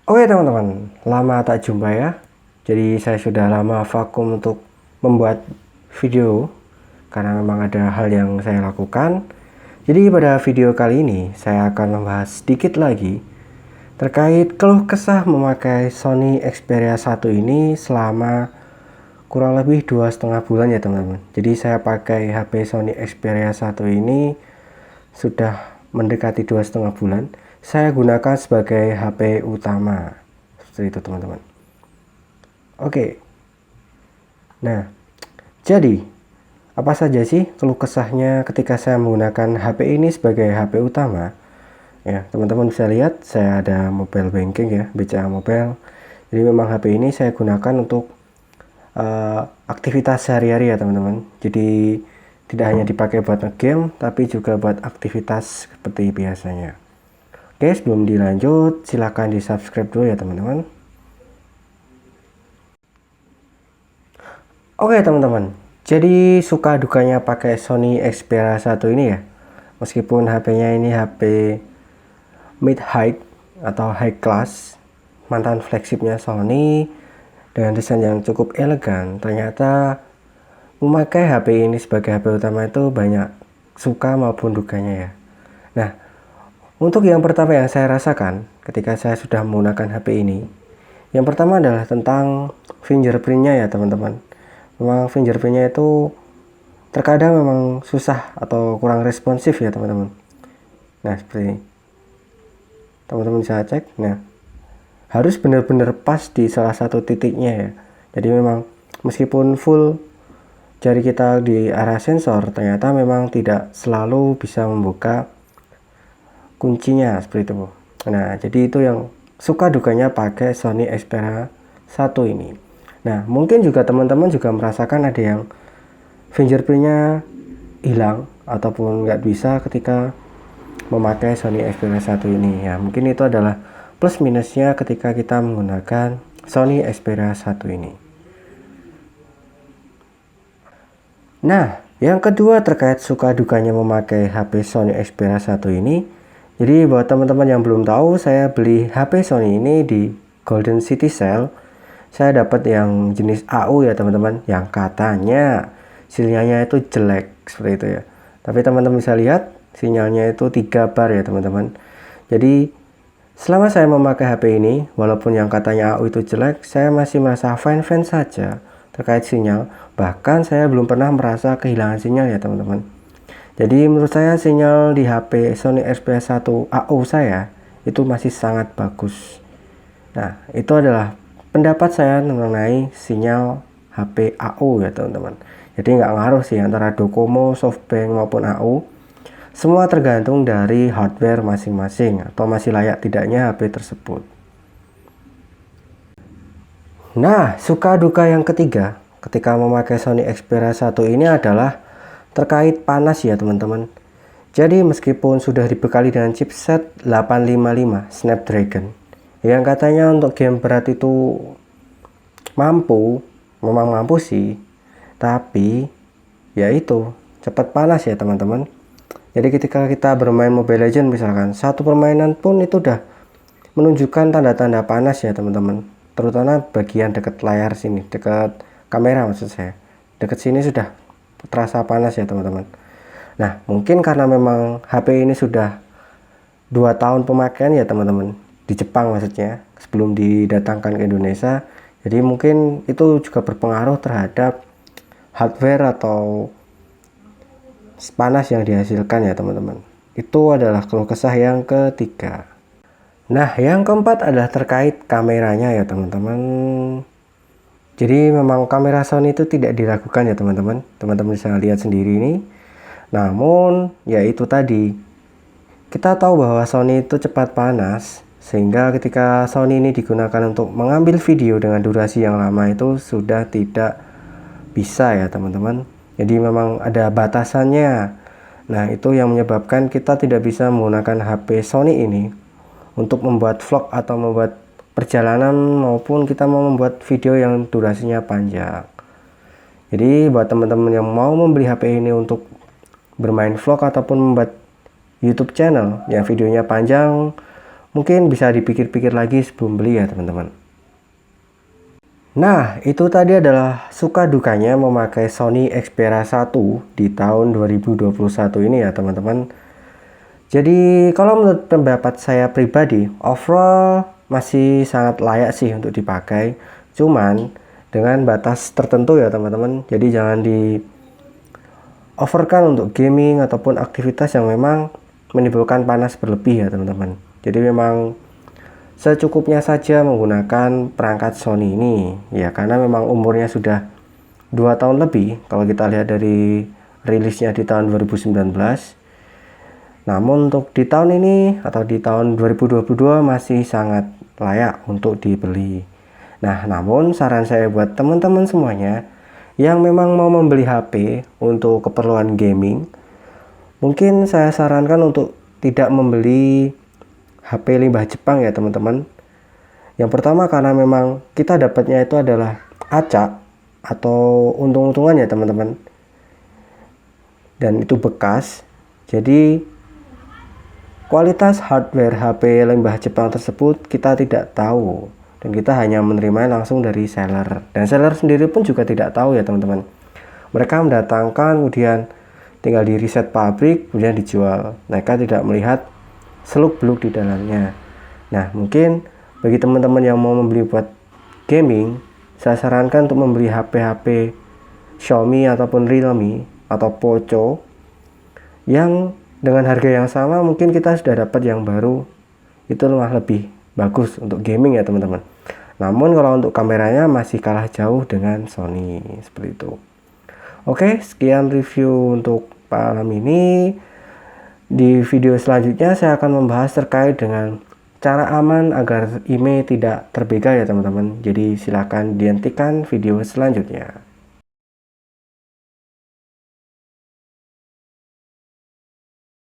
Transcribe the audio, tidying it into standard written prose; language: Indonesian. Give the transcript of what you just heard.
Oke teman-teman, lama tak jumpa ya. Jadi saya sudah lama vakum untuk membuat video karena memang ada hal yang saya lakukan. Jadi pada video kali ini saya akan membahas sedikit lagi terkait keluh kesah memakai Sony Xperia 1 ini selama kurang lebih 2,5 bulan ya teman-teman. Jadi saya pakai HP Sony Xperia 1 ini sudah mendekati 2,5 bulan. Saya gunakan sebagai HP utama seperti itu teman-teman. Oke, nah jadi apa saja sih keluh kesahnya ketika saya menggunakan HP ini sebagai HP utama? Ya teman-teman bisa lihat saya ada mobile banking ya, BCA Mobile. Jadi memang HP ini saya gunakan untuk aktivitas sehari-hari ya teman-teman. Jadi tidak hanya dipakai buat game tapi juga buat aktivitas seperti biasanya. Oke, sebelum dilanjut silahkan di subscribe dulu ya teman-teman. Oke teman-teman, jadi suka dukanya pakai Sony Xperia 1 ini ya. Meskipun HP-nya ini HP mid high atau high class, mantan flagshipnya Sony dengan desain yang cukup elegan, ternyata memakai HP ini sebagai HP utama itu banyak suka maupun dukanya ya. Nah, untuk yang pertama yang saya rasakan ketika saya sudah menggunakan HP ini, yang pertama adalah tentang fingerprintnya ya teman-teman. Memang fingerprintnya itu terkadang memang susah atau kurang responsif ya teman-teman. Nah seperti ini, teman-teman bisa cek. Nah harus benar-benar pas di salah satu titiknya ya. Jadi memang meskipun full jari kita di arah sensor, ternyata memang tidak selalu bisa membuka kuncinya seperti itu. Nah jadi itu yang suka dukanya pakai Sony Xperia 1 ini. Nah mungkin juga teman-teman juga merasakan ada yang fingerprintnya hilang ataupun nggak bisa ketika memakai Sony Xperia 1 ini ya. Mungkin itu adalah plus minusnya ketika kita menggunakan Sony Xperia 1 ini. Nah yang kedua terkait suka dukanya memakai HP Sony Xperia 1 ini, jadi buat teman-teman yang belum tahu, saya beli HP Sony ini di Golden City Sale. Saya dapat yang jenis AU ya teman-teman, yang katanya sinyalnya itu jelek seperti itu ya. Tapi teman-teman bisa lihat sinyalnya itu 3 bar ya teman-teman. Jadi selama saya memakai HP ini, walaupun yang katanya AU itu jelek, saya masih merasa fine-fine saja terkait sinyal. Bahkan saya belum pernah merasa kehilangan sinyal ya teman-teman. Jadi menurut saya sinyal di HP Sony Xperia 1 AU saya itu masih sangat bagus. Nah itu adalah pendapat saya mengenai sinyal HP AU ya teman-teman. Jadi nggak ngaruh sih antara Docomo, Softbank maupun AU. Semua tergantung dari hardware masing-masing atau masih layak tidaknya HP tersebut. Nah, suka duka yang ketiga ketika memakai Sony Xperia 1 ini adalah terkait panas ya teman-teman. Jadi meskipun sudah dibekali dengan chipset 855 Snapdragon yang katanya untuk game berat itu mampu, memang mampu sih, tapi ya itu cepat panas ya teman-teman. Jadi ketika kita bermain Mobile Legends misalkan, satu permainan pun itu udah menunjukkan tanda-tanda panas ya teman-teman. Terutama bagian dekat layar sini, dekat kamera maksud saya. Dekat sini sudah terasa panas ya teman-teman. Nah mungkin karena memang HP ini sudah 2 tahun pemakaian ya teman-teman, di Jepang maksudnya, sebelum didatangkan ke Indonesia. Jadi mungkin itu juga berpengaruh terhadap hardware atau panas yang dihasilkan ya teman-teman. Itu adalah keluh kesah yang ketiga. Nah yang keempat adalah terkait kameranya ya teman-teman. Jadi memang kamera Sony itu tidak diragukan ya teman-teman. Teman-teman bisa lihat sendiri ini. Namun ya itu tadi, kita tahu bahwa Sony itu cepat panas, sehingga ketika Sony ini digunakan untuk mengambil video dengan durasi yang lama itu sudah tidak bisa ya teman-teman. Jadi memang ada batasannya. Nah itu yang menyebabkan kita tidak bisa menggunakan HP Sony ini untuk membuat vlog atau membuat perjalanan maupun kita mau membuat video yang durasinya panjang. Jadi buat teman-teman yang mau membeli HP ini untuk bermain vlog ataupun membuat YouTube channel yang videonya panjang, mungkin bisa dipikir-pikir lagi sebelum beli ya teman-teman. Nah, itu tadi adalah suka dukanya memakai Sony Xperia 1 di tahun 2021 ini ya teman-teman. Jadi kalau menurut pendapat saya pribadi, overall masih sangat layak sih untuk dipakai. Cuman dengan batas tertentu ya teman-teman. Jadi jangan di overkan untuk gaming ataupun aktivitas yang memang menimbulkan panas berlebih ya teman-teman. Jadi memang secukupnya saja menggunakan perangkat Sony ini ya, karena memang umurnya sudah 2 tahun lebih kalau kita lihat dari rilisnya di tahun 2019. Namun untuk di tahun ini atau di tahun 2022 masih sangat layak untuk dibeli. Nah, namun saran saya buat teman-teman semuanya yang memang mau membeli HP untuk keperluan gaming, mungkin saya sarankan untuk tidak membeli HP limbah Jepang ya teman-teman. Yang pertama karena memang kita dapatnya itu adalah acak atau untung-untungan ya teman-teman. Dan itu bekas. Jadi kualitas hardware HP limbah Jepang tersebut kita tidak tahu, dan kita hanya menerima langsung dari seller, dan seller sendiri pun juga tidak tahu ya teman-teman. Mereka mendatangkan kemudian tinggal di reset pabrik kemudian dijual. Mereka tidak melihat seluk-beluk di dalamnya. Nah, mungkin bagi teman-teman yang mau membeli buat gaming, saya sarankan untuk membeli HP-HP Xiaomi ataupun Realme atau Poco yang dengan harga yang sama mungkin kita sudah dapat yang baru, itu malah lebih bagus untuk gaming ya teman-teman. Namun kalau untuk kameranya masih kalah jauh dengan Sony, seperti itu. Oke, sekian review untuk malam ini. Di video selanjutnya saya akan membahas terkait dengan cara aman agar email tidak terbegal ya teman-teman. Jadi silakan dihentikan video selanjutnya.